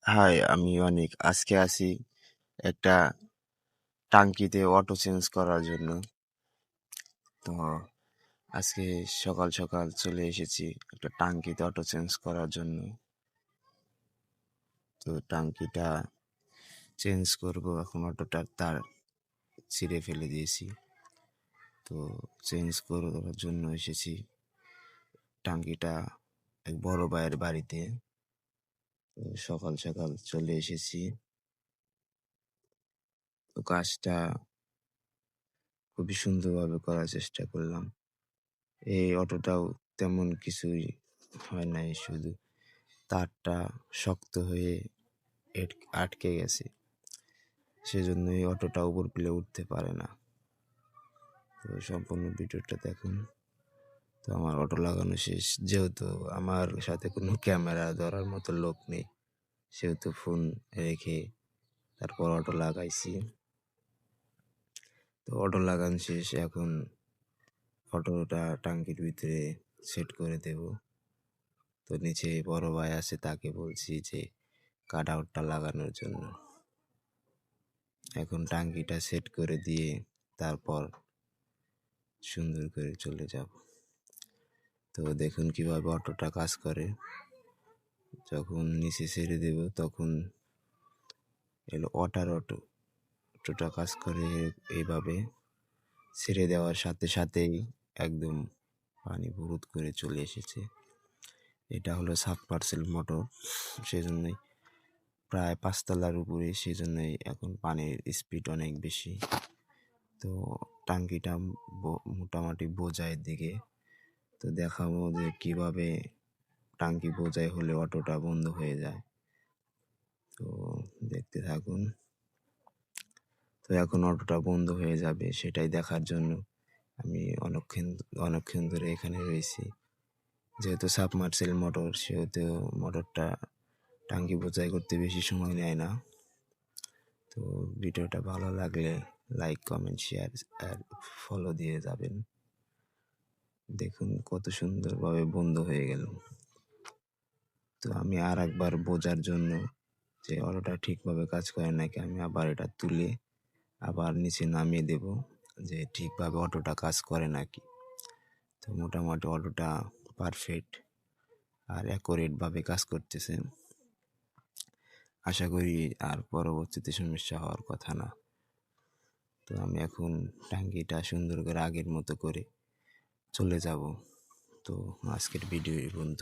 High, আমি অনিক। আজকে আসি একটা টাঙ্কিতে অটো চেঞ্জ করার জন্য। তো আজকে সকাল সকাল চলে এসেছি একটা টাঙ্কিতে অটো চেঞ্জ করার জন্য। তো টাঙ্কিটা চেঞ্জ করব, এখন অটোটার তার ছিঁড়ে ফেলে দিয়েছি। তো চেঞ্জ করার জন্য এসেছি টাঙ্কিটা এক বড় ভাইয়ের বাড়িতে। তো সকাল সকাল চলে এসেছি। তো কাজটা খুবই সুন্দরভাবে করার চেষ্টা করলাম। এই অটোটাও তেমন কিছুই হয় নাই, শুধু তারটা শক্ত হয়ে আটকে গেছে, সেজন্যই অটোটা উপর পেলে উঠতে পারে না। তো সম্পূর্ণ ভিডিওটা দেখুন। তো আমার অটো লাগানো শেষ, যেহেতু আমার সাথে কোনো ক্যামেরা ধরার মতো লোক নেই, সেহেতু ফোন রেখে তারপর অটো লাগাইছি। তো অটো লাগানো শেষ, এখন অটোটা টাঙ্কির ভিতরে সেট করে দেব। তো নিচে বড় ভাই আছে, তাকে বলছি যে কাট আউটটা লাগানোর জন্য। এখন টাঙ্কিটা সেট করে দিয়ে তারপর সুন্দর করে চলে যাব। তো দেখুন কিভাবে অটোটা কাজ করে। যখন নিচে ছেড়ে দেব তখন এলো অটোটা কাজ করে এইভাবে। ছেড়ে দেওয়ার সাথে সাথেই একদম পানি বুরুত করে চলে এসেছে। এটা হলো সাবমার্সিবল মোটর, সেজন্যই প্রায় 5 তলার উপরে, সেজন্যই এখন পানির স্পিড অনেক বেশি। তো টাঙ্কিটা মোটামুটি বোঝাইয়ের দিকে। তো দেখাবো যে কিভাবে টাঙ্কি বোঝাই হলে অটোটা বন্ধ হয়ে যায়। তো দেখতে থাকুন। তো এখন অটোটা বন্ধ হয়ে যাবে, সেটাই দেখার জন্য আমি অনেকক্ষণ ধরে এখানে রয়েছি। যেহেতু সাবমার্সিবল মোটর, সেহেতু মোটরটা টাঙ্কি বোঝাই করতে বেশি সময় নেয় না। তো ভিডিওটা ভালো লাগলে লাইক, কমেন্ট, শেয়ার আর ফলো দিয়ে যাবেন। দেখুন কত সুন্দরভাবে বন্ধ হয়ে গেল। তো আমি আর একবার বোঝার জন্য যে অটোটা ঠিকভাবে কাজ করে নাকি, আমি আবার এটা তুলে আবার নিচে নামিয়ে দেব যে ঠিকভাবে অটোটা কাজ করে নাকি। তো মোটামুটি অটোটা পারফেক্ট আর অ্যাকুরেটভাবে কাজ করতেছে। আশা করি আর পরবর্তীতে সমস্যা হওয়ার কথা না। তো আমি এখন টাঙ্কিটা সুন্দর করে আগের মতো করে চলে যাব। তো আজকের ভিডিও এই পর্যন্ত।